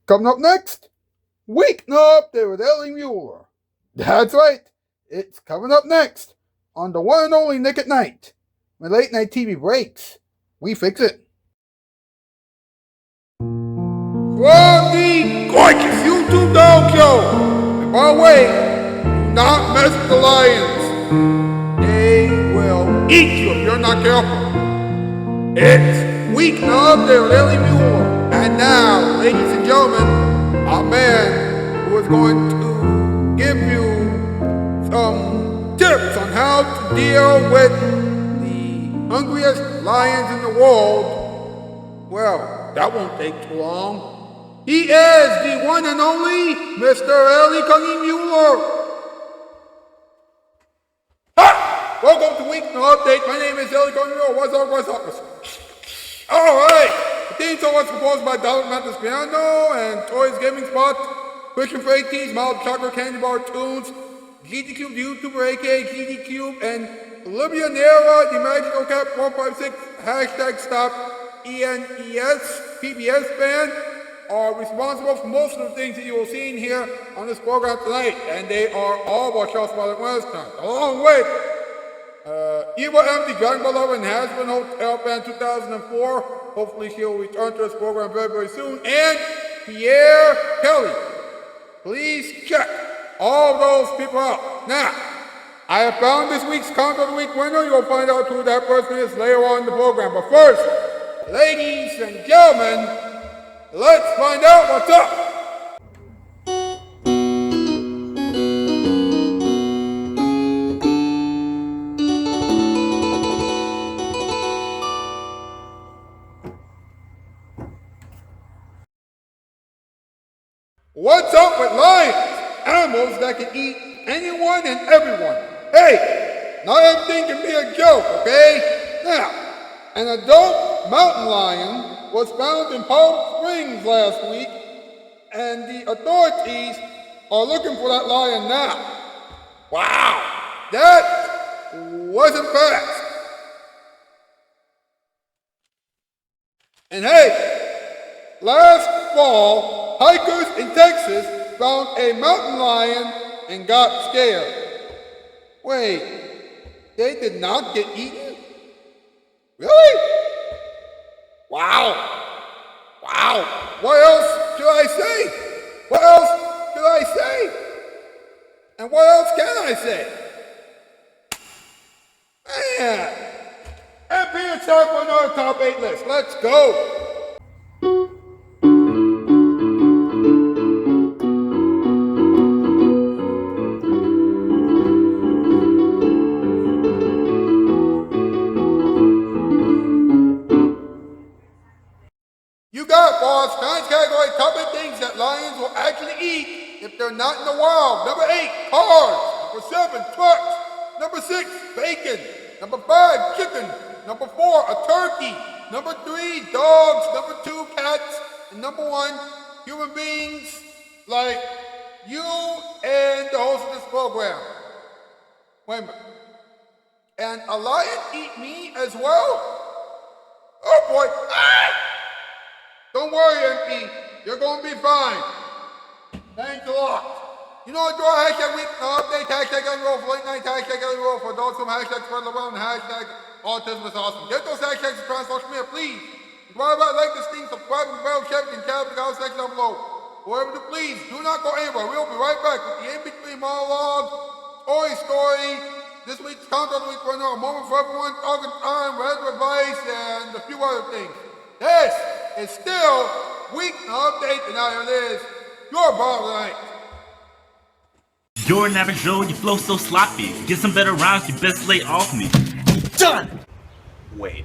Coming up next, Weeknight with Ellie Muller. That's right, it's coming up next on the one and only Nick at Night. When late night TV breaks, we fix it. From the gorgeous YouTube dog show. And by the way, do not mess with the lions. They will eat you if you're not careful. It's Weeknight with Ellie Muller. And now, ladies and gentlemen, our man who is going to give you some tips on how to deal with the hungriest lions in the world. Well, that won't take too long. He is the one and only Mr. Ellie Muller. Hi! Welcome to Weeknight Update. My name is Ellie Muller. What's up? Alright! The theme song was composed by Donald Mathis Piano and Toys Gaming Spot, Christian for 18s, Mild Chocolate Candy Bar Tunes, GD Cube, the YouTuber, aka GD Cube, and Olivia Nera, the Magical Cat 156, hashtag stop ENES, PBS band, are responsible for most of the things that you will see in here on this program tonight, and they are all about Shoutout Spotlight Wednesday, along with Eva M, the Dragon Ball Lover and Has-Been Hotel Band 2004. Hopefully she'll return to this program very, very soon. And Pierre Kelly. Please check all those people out. Now, I have found this week's Count of the Week winner. You'll find out who that person is later on in the program. But first, ladies and gentlemen, let's find out what's up. What's up with lions? Animals that can eat anyone and everyone. Hey, not everything can be a joke, okay? Now, an adult mountain lion was found in Palm Springs last week, and the authorities are looking for that lion now. Wow, that wasn't fast. And hey, last fall, hikers in Texas found a mountain lion and got scared. Wait, they did not get eaten? Really? Wow. What else should I say? What else should I say? And what else can I say? Man. And it's time for another top 8 list. Let's go. Tonight's category, top 8 things that lions will actually eat if they're not in the wild. Number 8, cars. Number 7, trucks. Number 6, bacon. Number 5, chicken. Number 4, a turkey. Number 3, dogs. Number 2, cats. And number 1, human beings like you and the host of this program. Wait a minute. And a lion eat me as well? Oh boy. Ah! Don't worry, MP. You're going to be fine. Thanks a lot. You know what, draw hashtag week update, hashtag Ellie Roll for late night, hashtag Ellie Roll for adults from hashtag spread around, hashtag autism is awesome. Get those hashtags across social media, please. Subscribe, like this thing, subscribe to the bell, check, and tab the comment section down below. Wherever to please, do not go anywhere. We'll be right back with the in-between monologue, story, this week's Count of the Week winner, a moment for everyone, talking time, red advice, and a few other things. This is still Weeknight Update, and now here it is, your bottle night. You're an average Joe, you flow so sloppy. Get some better rhymes, you best lay off me. Done! Wait.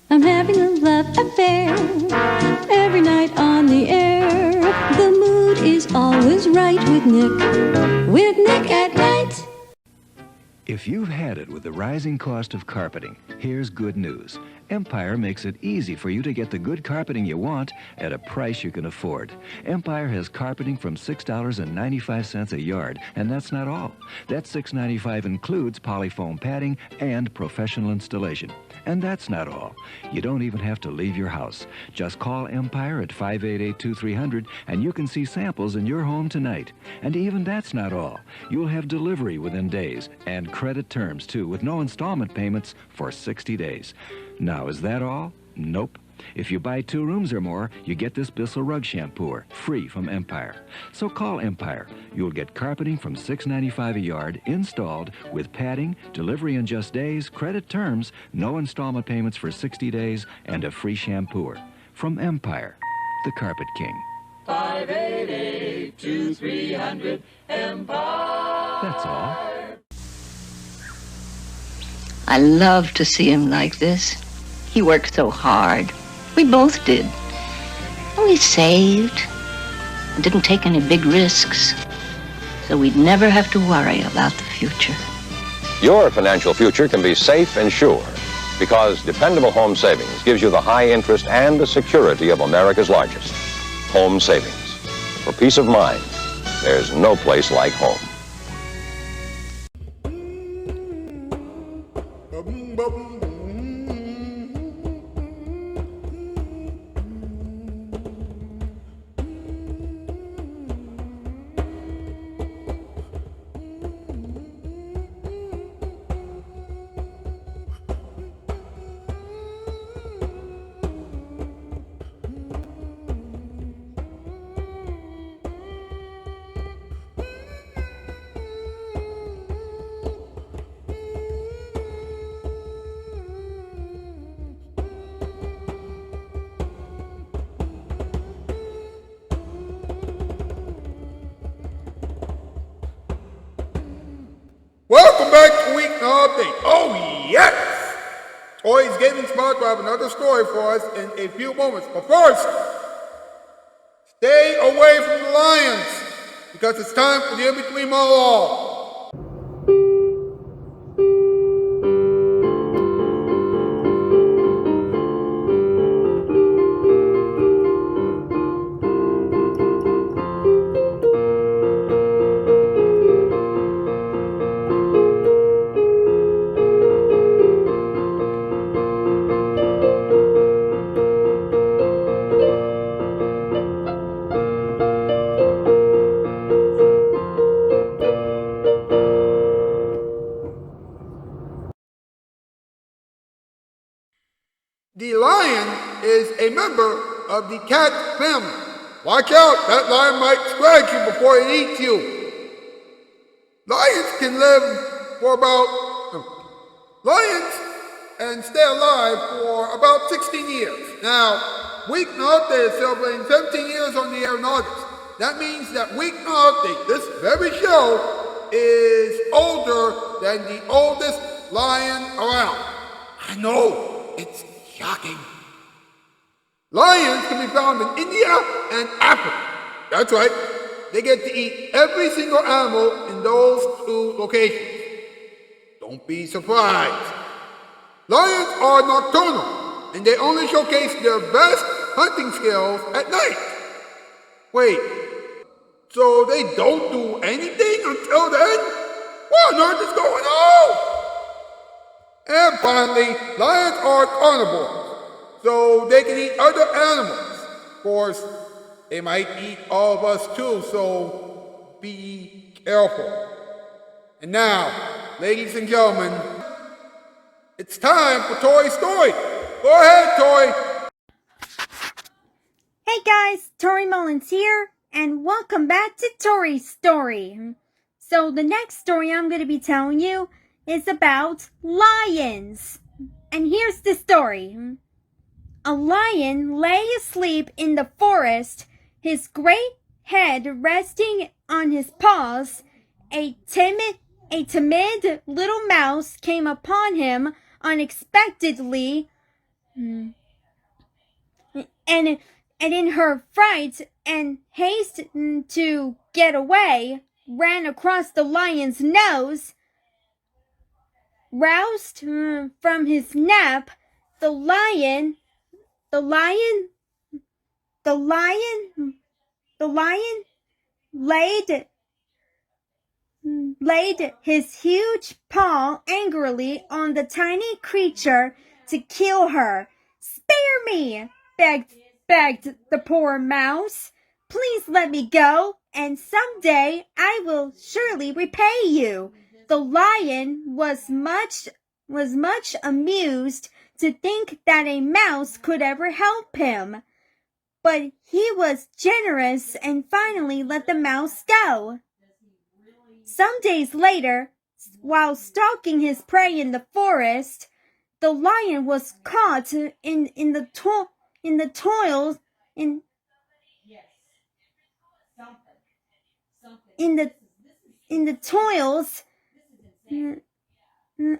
I'm having a love affair every night on the air. The mood is always right with Nick at Night. If you've had it with the rising cost of carpeting, here's good news. Empire makes it easy for you to get the good carpeting you want at a price you can afford. Empire has carpeting from $6.95 a yard, and that's not all. That $6.95 includes polyfoam padding and professional installation. And that's not all. You don't even have to leave your house. Just call Empire at 588-2300 and you can see samples in your home tonight. And even that's not all. You'll have delivery within days and credit terms too, with no installment payments for 60 days. Now, is that all? Nope. If you buy 2 rooms or more, you get this Bissell rug shampooer, free from Empire. So call Empire. You'll get carpeting from $6.95 a yard, installed, with padding, delivery in just days, credit terms, no installment payments for 60 days, and a free shampooer. From Empire, the Carpet King. 588-2300 Empire. That's all. I love to see him like this. He worked so hard. We both did. And we saved and didn't take any big risks, so we'd never have to worry about the future. Your financial future can be safe and sure because dependable home savings gives you the high interest and the security of America's largest. Home savings. For peace of mind, there's no place like home. Welcome back to Weeknight Update. Oh, yes! Toy's Gaming Spot will have another story for us in a few moments. But first, stay away from the lions, because it's time for the in-between monologue. The lion is a member of the cat family. Watch out, that lion might scratch you before it eats you. Lions can stay alive for about 16 years. Now, Weeknight Update is celebrating 17 years on the air in August. That means that Weeknight Update, this very show, is older than the oldest lion around. I know, it's shocking. Lions can be found in India and Africa. That's right. They get to eat every single animal in those 2 locations. Don't be surprised. Lions are nocturnal, and they only showcase their best hunting skills at night. Wait, so they don't do anything until then? What on earth is going on? And finally, lions are carnivores, so they can eat other animals. Of course, they might eat all of us too, so be careful. And now, ladies and gentlemen, it's time for Tori's story. Go ahead, Tori. Hey guys, Tori Mullins here, and welcome back to Tori's Story. So the next story I'm going to be telling you is about lions. And here's the story. A lion lay asleep in the forest, his great head resting on his paws. A timid little mouse came upon him unexpectedly, and in her fright and haste to get away, ran across the lion's nose. Roused from his nap, the lion laid his huge paw angrily on the tiny creature to kill her. "Spare me!" begged the poor mouse. "Please let me go, and someday I will surely repay you." The lion was much amused to think that a mouse could ever help him, but he was generous and finally let the mouse go. Some days later, while stalking his prey in the forest, the lion was caught in the toils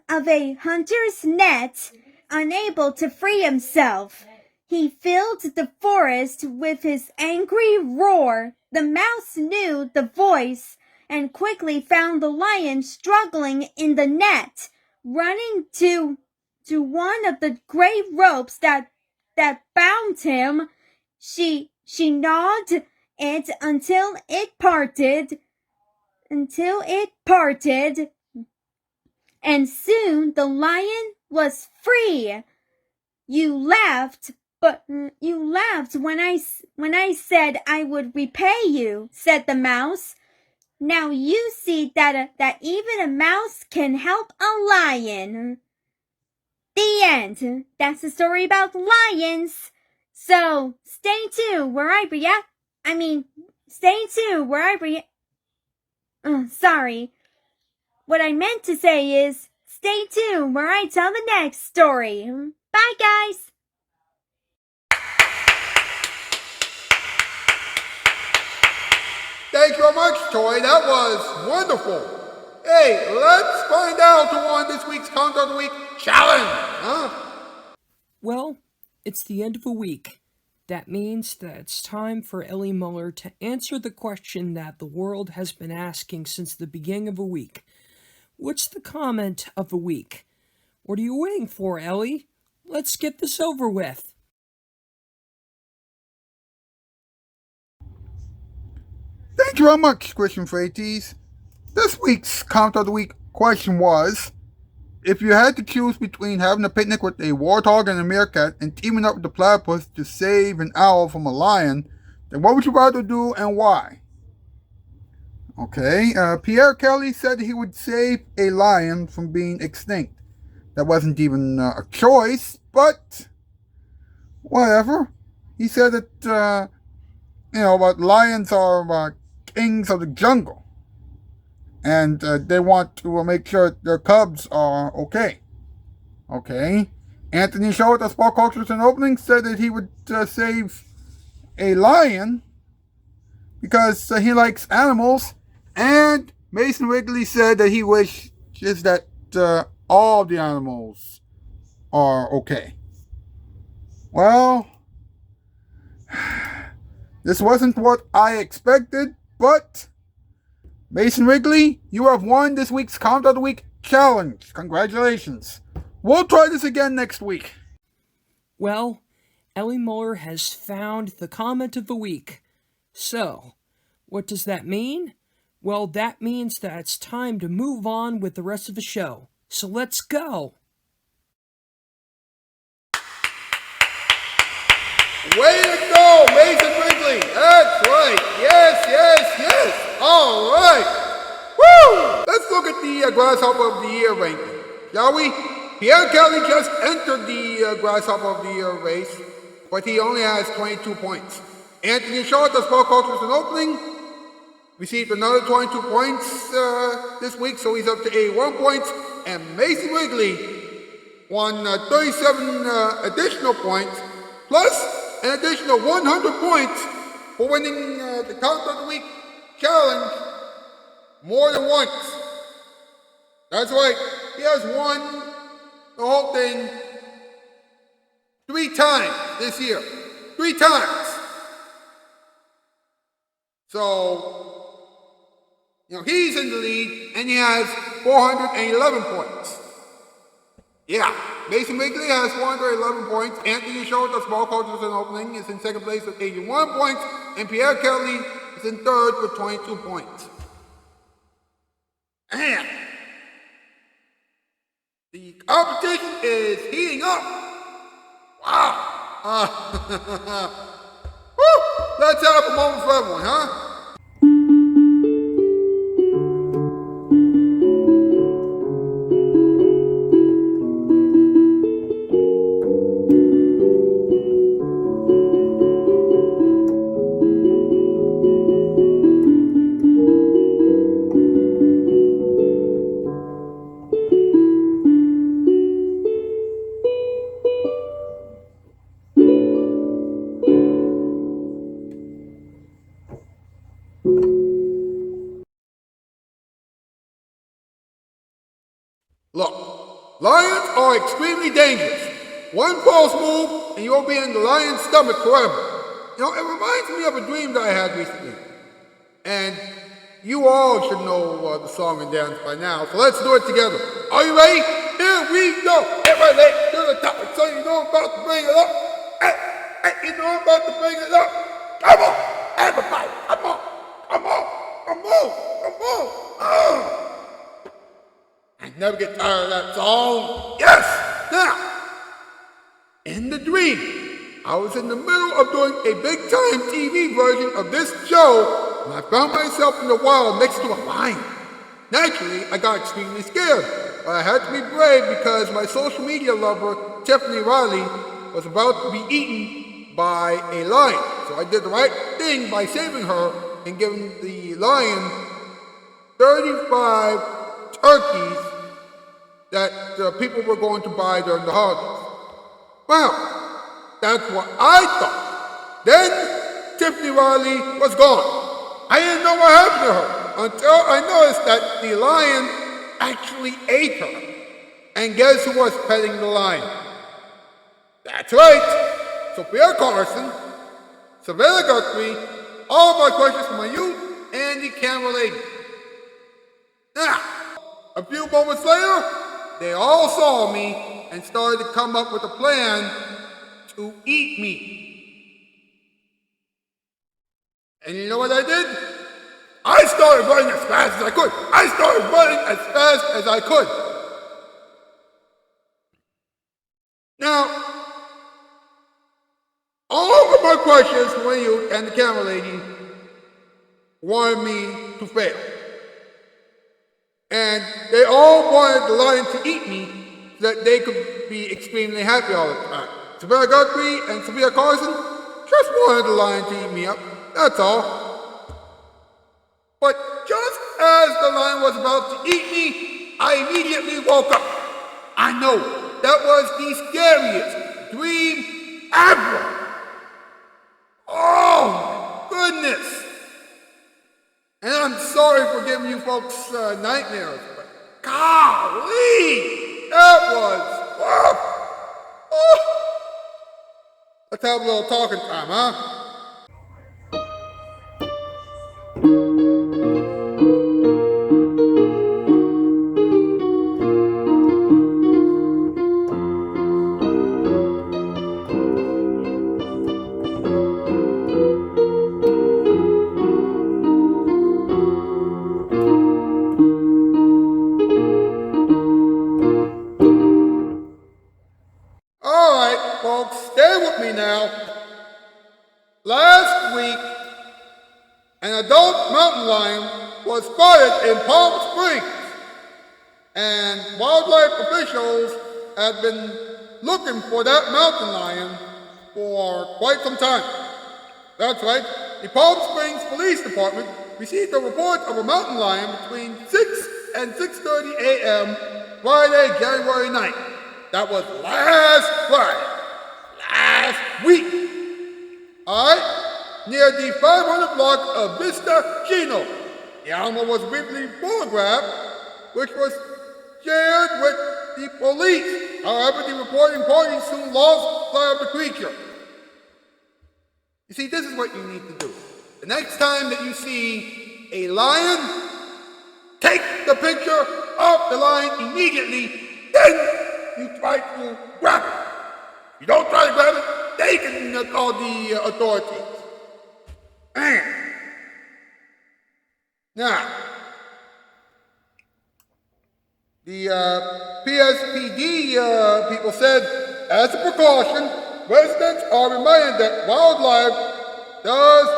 of a hunter's net, unable to free himself. He filled the forest with his angry roar. The mouse knew the voice and quickly found the lion struggling in the net. Running to one of the great ropes that bound him, she gnawed it until it parted, and soon the lion was free. You laughed when I said I would repay you," said the mouse. "Now you see that even a mouse can help a lion." The end. That's the story about lions. So stay tuned wherever sorry. What I meant to say is, stay tuned where I tell the next story. Bye, guys. Thank you very much, Toy. That was wonderful. Hey, let's find out who won this week's Countdown of the Week challenge, huh? Well, it's the end of a week. That means that it's time for Ellie Muller to answer the question that the world has been asking since the beginning of a week. What's the comment of the week? What are you waiting for, Ellie? Let's get this over with. Thank you very much, Christian Freites. This week's Count of the Week question was, if you had to choose between having a picnic with a warthog and a meerkat and teaming up with the platypus to save an owl from a lion, then what would you rather do and why? Okay, Pierre Kelly said he would save a lion from being extinct. That wasn't even a choice, but whatever. He said that, but lions are kings of the jungle. And they want to make sure their cubs are okay. Okay. Anthony Shoutout Spotlight Cultures and Opening said that he would save a lion because he likes animals. And Mason Wrigley said that he wishes that all the animals are okay. Well, this wasn't what I expected, but Mason Wrigley, you have won this week's Count of the Week challenge. Congratulations. We'll try this again next week. Well, Ellie Muller has found the comment of the week. So, what does that mean? Well, that means that it's time to move on with the rest of the show. So let's go. Way to go, Mason Wrigley. That's right. Yes. All right. Woo! Let's look at the Grasshopper of the Year ranking, shall we? Pierre Kelly just entered the Grasshopper of the Year race, but he only has 22 points. Anthony Short, the Sport Cultures and Opening, received another 22 points this week, so he's up to 81 points. And Mason Wrigley won 37 additional points, plus an additional 100 points for winning the Count of the Week challenge more than once. That's right, he has won the whole thing 3 times this year. 3 times. So, he's in the lead and he has 411 points. Yeah, Mason Wrigley has 411 points. Anthony Schultz of Small Cultures and Opening is in second place with 81 points. And Pierre Kelly is in third with 22 points. And the competition is heating up. Wow. Woo! Let's have a moment for everyone, huh? Look, lions are extremely dangerous. One false move and you'll be in the lion's stomach forever. You know, it reminds me of a dream that I had recently. And you all should know the song and dance by now, so let's do it together. Are you ready? Here we go. Everybody leg to the top. So you know I'm about to bring it up. Hey, you know I'm about to bring it up. Come on, everybody. Come on. I never get tired of that song. Yes! Now, in the dream, I was in the middle of doing a big-time TV version of this show, and I found myself in the wild next to a lion. Naturally, I got extremely scared, but I had to be brave because my social media lover, Tiffany Riley, was about to be eaten by a lion. So I did the right thing by saving her and giving the lion 35 turkeys that people were going to buy during the holidays. Well, that's what I thought. Then Tiffany Riley was gone. I didn't know what happened to her until I noticed that the lion actually ate her. And guess who was petting the lion? That's right, Sophia Carson, Savannah Guthrie, all my questions from my youth, and the camera lady. Now, a few moments later, they all saw me and started to come up with a plan to eat me. And you know what I did? I started running as fast as I could. Now, all of my questions from you and the camera lady wanted me to fail. And they all wanted the lion to eat me so that they could be extremely happy all the time. Savannah Guthrie and Sophia Carson just wanted the lion to eat me up, that's all. But just as the lion was about to eat me, I immediately woke up. I know, that was the scariest dream ever. Oh, my goodness. And I'm sorry for giving you folks nightmares, but golly, that was rough. Oh. Let's have a little talking time, huh? Folks, stay with me now. Last week, an adult mountain lion was spotted in Palm Springs, and wildlife officials had been looking for that mountain lion for quite some time. That's right, the Palm Springs Police Department received a report of a mountain lion between 6 and 6:30 a.m. Friday, January 9th. That was last Friday. Last week. Alright? Near the 500 block of Vista Chino. The animal was briefly photographed, which was shared with the police. However, the reporting party soon lost sight of the creature. You see, this is what you need to do. The next time that you see a lion, take the picture of the lion immediately, then you try to grab it. If you don't try to grab it, they can call the authorities. Now, the PSPD people said, as a precaution, residents are reminded that wildlife does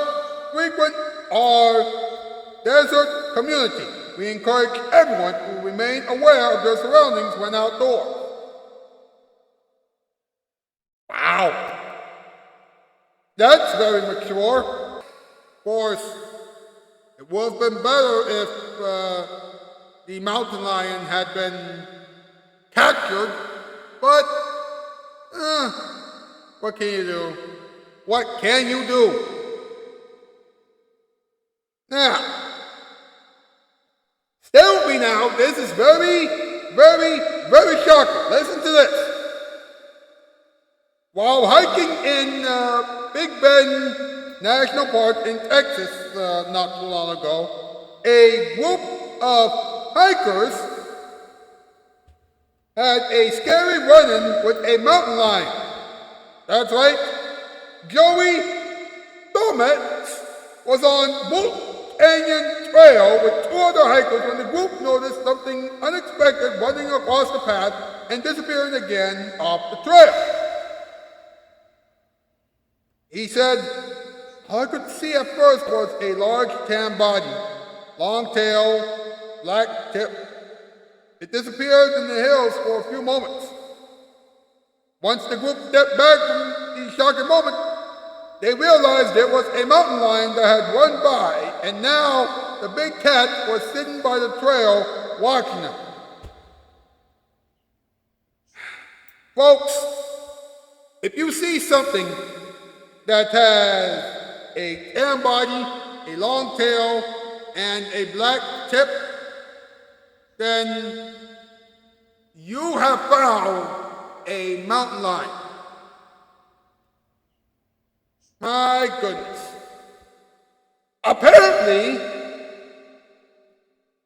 frequent our desert community. We encourage everyone to remain aware of their surroundings when outdoors. Wow. That's very mature. Of course, it would have been better if the mountain lion had been captured, but what can you do? What can you do? Now, stay with me now. This is very, very, very shocking. Listen to this. While hiking in Big Bend National Park in Texas not too long ago, a group of hikers had a scary run-in with a mountain lion. That's right, Joey Dometz was on Wolf Canyon Trail with two other hikers when the group noticed something unexpected running across the path and disappearing again off the trail. He said, all I could see at first was a large tan body, long tail, black tip. It disappeared in the hills for a few moments. Once the group stepped back from the shocking moment, they realized there was a mountain lion that had run by, and now the big cat was sitting by the trail watching them. Folks, if you see something that has a tan body, a long tail, and a black tip, then you have found a mountain lion. My goodness. Apparently,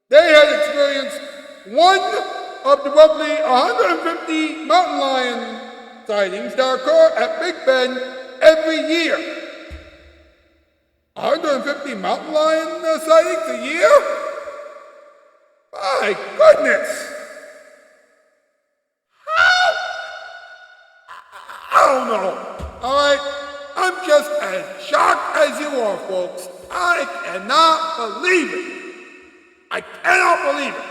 they had experienced one of the roughly 150 mountain lion sightings that occur at Big Bend every year. 150 mountain lion sightings a year? My goodness! How? I don't know. All right, I'm just as shocked as you are, folks. I cannot believe it. I cannot believe it.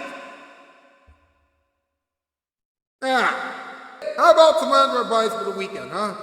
Now, how about some other advice for the weekend, huh?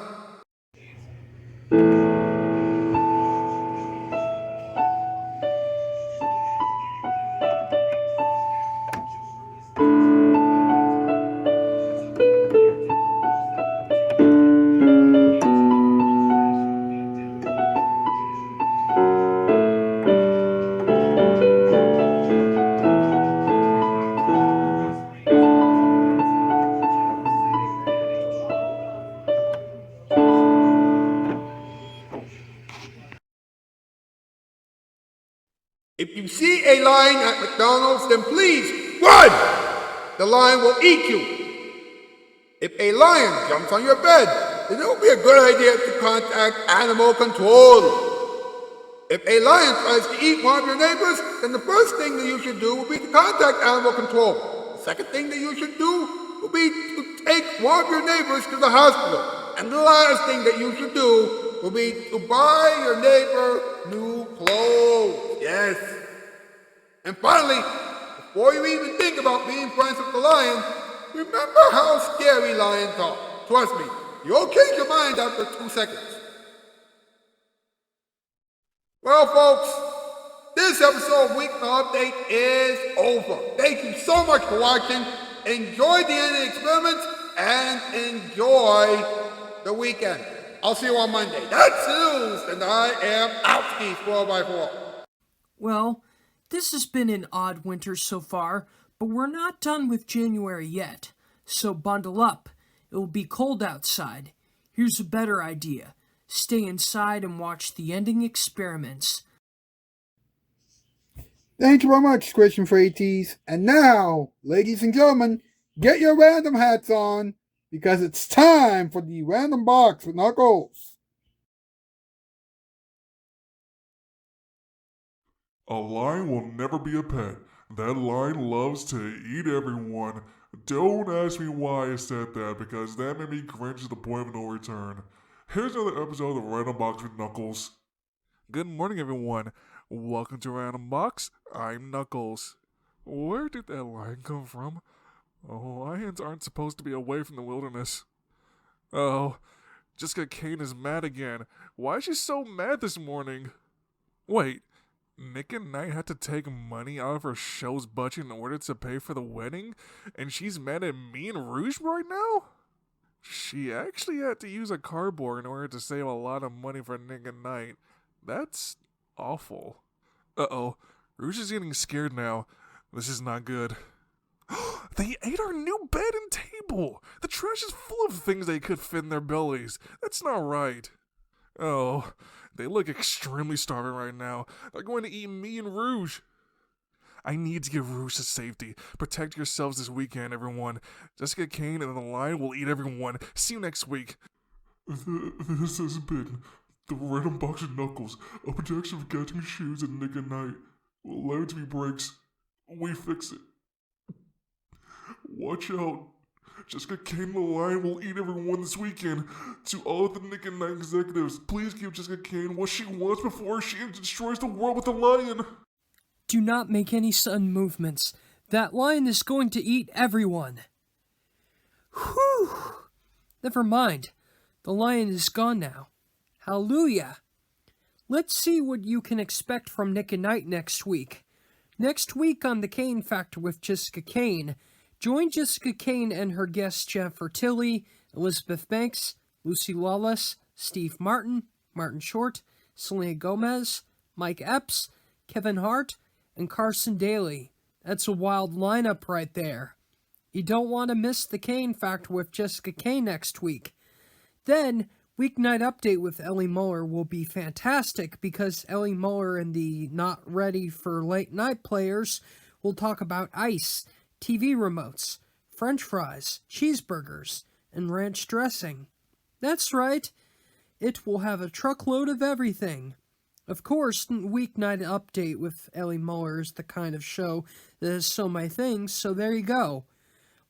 If you see a lion at McDonald's, then please run! The lion will eat you. If a lion jumps on your bed, then it will be a good idea to contact animal control. If a lion tries to eat one of your neighbors, then the first thing that you should do will be to contact animal control. The second thing that you should do will be to take one of your neighbors to the hospital. And the last thing that you should do will be to buy your neighbor new clothes. Yes. And finally, before you even think about being friends with the lion, remember how scary lions are. Trust me, you'll change your mind after 2 seconds. Well, folks, this episode of Weeknight Update is over. Thank you so much for watching. Enjoy the ending experiments and enjoy the weekend. I'll see you on Monday. That's news, and I am out 4x4. Well, this has been an odd winter so far, but we're not done with January yet. So bundle up. It will be cold outside. Here's a better idea. Stay inside and watch the ending experiments. Thank you very much, Christian Freighties. And now, ladies and gentlemen, Get your random hats on, because it's time for the random box with Knuckles. A lion will never be a pet. That lion loves to eat everyone. Don't ask me why I said that, because that made me cringe to the point of no return. Here's another episode of the Random Box with Knuckles. Good morning, everyone. Welcome to Random Box. I'm Knuckles. Where did that lion come from? Oh, lions aren't supposed to be away from the wilderness. Oh, Jessica Kane is mad again. Why is she so mad this morning? Wait, Nick and Knight had to take money out of her show's budget in order to pay for the wedding, and she's mad at me and Rouge right now? She actually had to use a cardboard in order to save a lot of money for Nick and Knight. That's awful. Uh-oh, Rouge is getting scared now. This is not good. They ate our new bed and table! The trash is full of things they could fit in their bellies. That's not right. Oh, they look extremely starving right now. They're going to eat me and Rouge. I need to get Rouge to safety. Protect yourselves this weekend, everyone. Jessica Kane and the lion will eat everyone. See you next week. This has been the Random Box of Knuckles, a protection of catching shoes at Nick and Knight. Allow it to be breaks. We fix it. Watch out. Jessica Kane and the lion will eat everyone this weekend. To all of the Nick and Knight executives, please give Jessica Kane what she wants before she destroys the world with the lion. Do not make any sudden movements. That lion is going to eat everyone. Whew! Never mind. The lion is gone now. Hallelujah! Let's see what you can expect from Nick and Knight next week. Next week on The Kane Factor with Jessica Kane, join Jessica Kane and her guests Jennifer Tilly, Elizabeth Banks, Lucy Lawless, Steve Martin, Martin Short, Selena Gomez, Mike Epps, Kevin Hart, and Carson Daly. That's a wild lineup right there. You don't want to miss The Kane Factor with Jessica Kane next week. Then, Weeknight Update with Ellie Muller will be fantastic because Ellie Muller and the Not Ready for Late Night players will talk about ice, TV remotes, French fries, cheeseburgers, and ranch dressing. That's right, it will have a truckload of everything. Of course, Weeknight Update with Ellie Muller is the kind of show that is so many things, so there you go.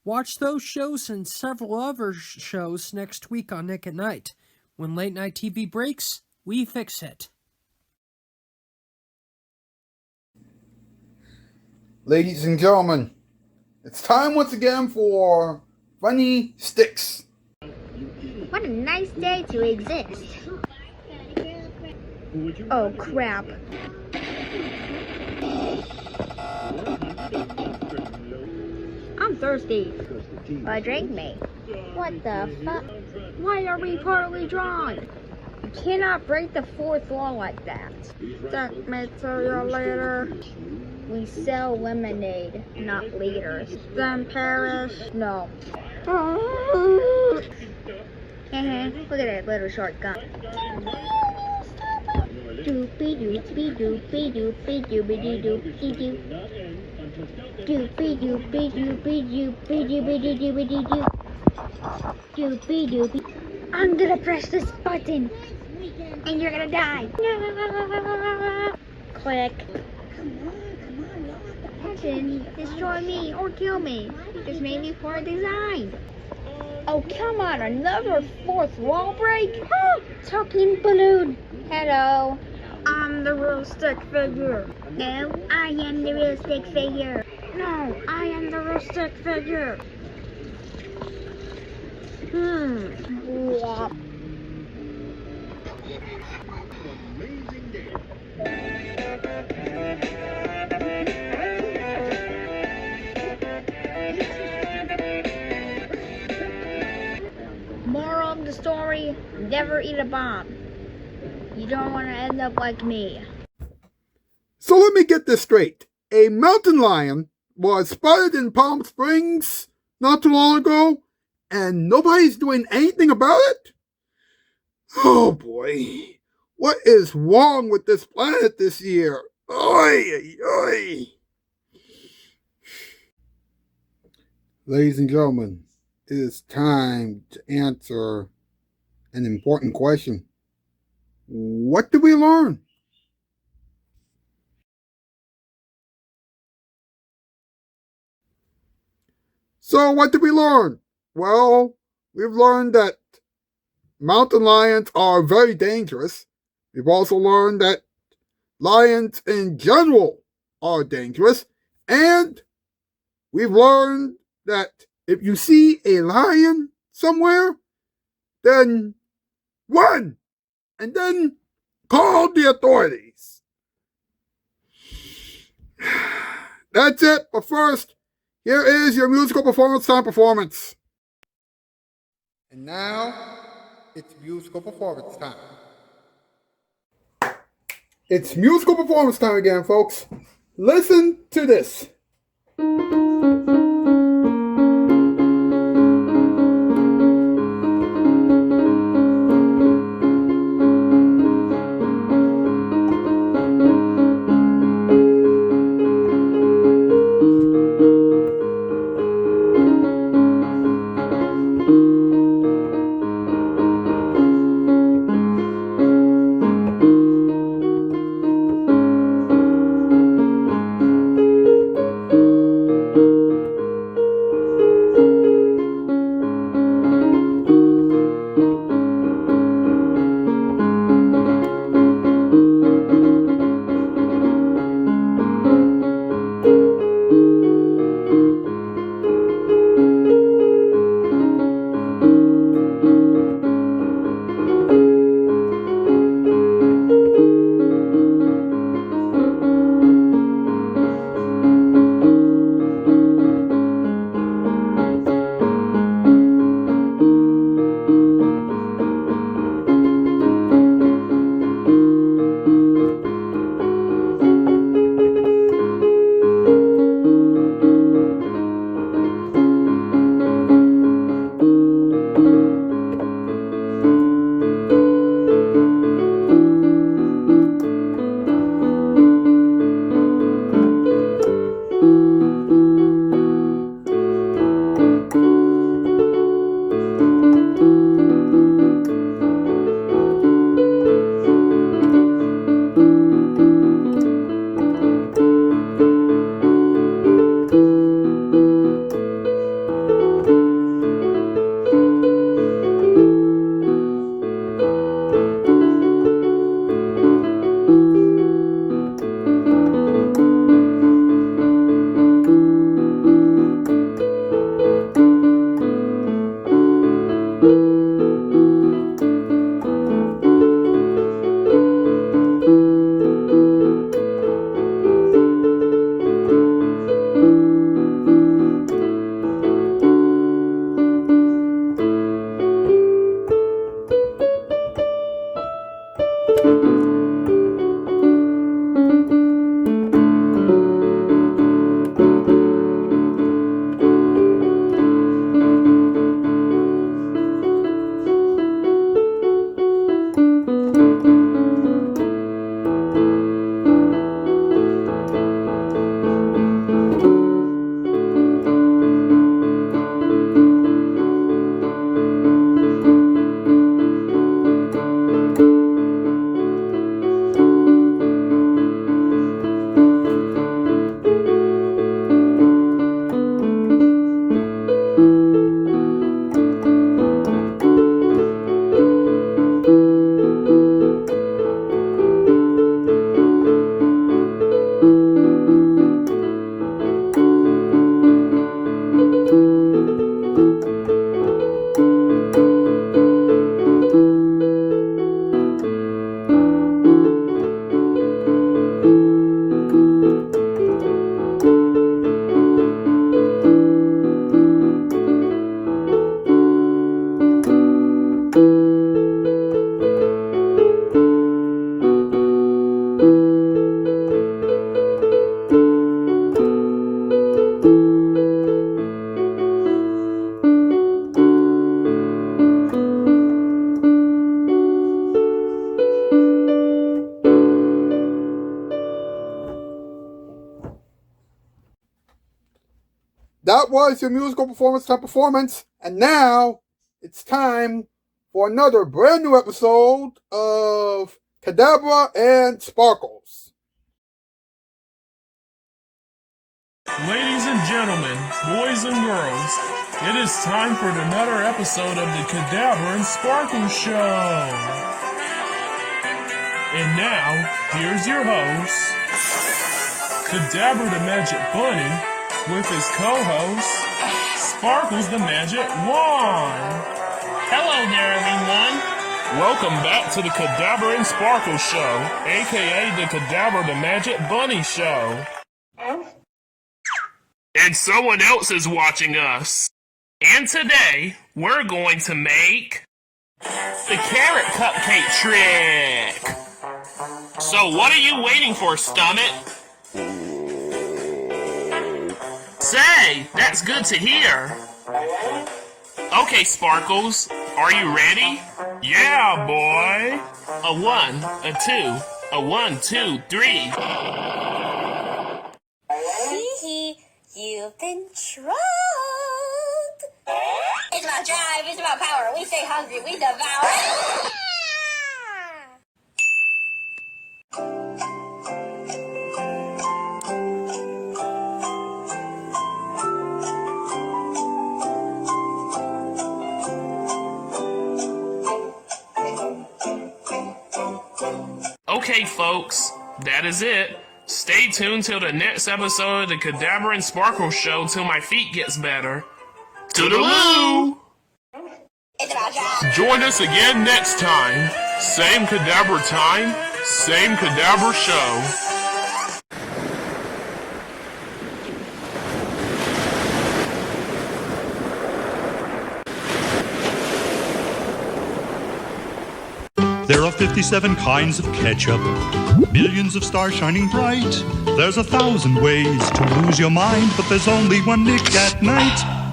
Watch those shows and several other shows next week on Nick at Night. When late night TV breaks, we fix it. Ladies and gentlemen, it's time once again for Funny Sticks. What a nice day to exist. Oh, crap. I'm thirsty. Drink me. What the fuck? Why are we partly drunk? You cannot break the fourth law like that. Let me tell you later. We sell lemonade, not liters. Then Paris? No. Look at that little short gun. Doopy doopy doopy doopy doopy doopy doo. Doopy doopy doopy doopy doopy doopy doo. Doopy doopy. I'm gonna press this button, and you're gonna die. Click. Destroy me or kill me. Just made me for a design. Oh, come on, another fourth wall break? Talking balloon. Hello. I'm the real stick figure. No, I am the real stick figure. No, I am the real stick figure. Wop. Moral of the story, never eat a bomb. You don't want to end up like me. So let me get this straight. A mountain lion was spotted in Palm Springs not too long ago, and nobody's doing anything about it? Oh boy. What is wrong with this planet this year? Oy, oy. Ladies and gentlemen, it is time to answer an important question. What did we learn? So what did we learn? Well, we've learned that mountain lions are very dangerous. We've also learned that lions in general are dangerous. And we've learned that if you see a lion somewhere, then run and then call the authorities. That's it. But first, here is your musical performance time performance. And now, it's musical performance time. It's musical performance time again, folks. Listen to this. That was your musical performance type performance. And now it's time for another brand new episode of Cadabra and Sparkles. Ladies and gentlemen, boys and girls, it is time for another episode of the Cadabra and Sparkles Show. And now, here's your host, Cadabra the Magic Bunny, with his co-host, Sparkles the Magic Wand. Hello there, everyone. Welcome back to the Cadabra and Sparkles Show, aka the Cadabra the Magic Bunny Show. And someone else is watching us. And today, we're going to make the carrot cupcake trick. So what are you waiting for, Stomach? Say, that's good to hear. Okay, Sparkles, are you ready? Yeah, boy. A 1, a 2, a 1, 2, 3. You've been drugged. It's about drive, it's about power. We stay hungry, we devour. Okay, folks, that is it. Stay tuned till the next episode of the Cadabra and Sparkle Show till my feet gets better. Toodaloo! Join us again next time. Same Cadabra time, same Cadabra show. There are 57 kinds of ketchup, millions of stars shining bright. There's 1,000 ways to lose your mind, but there's only one Nick at night.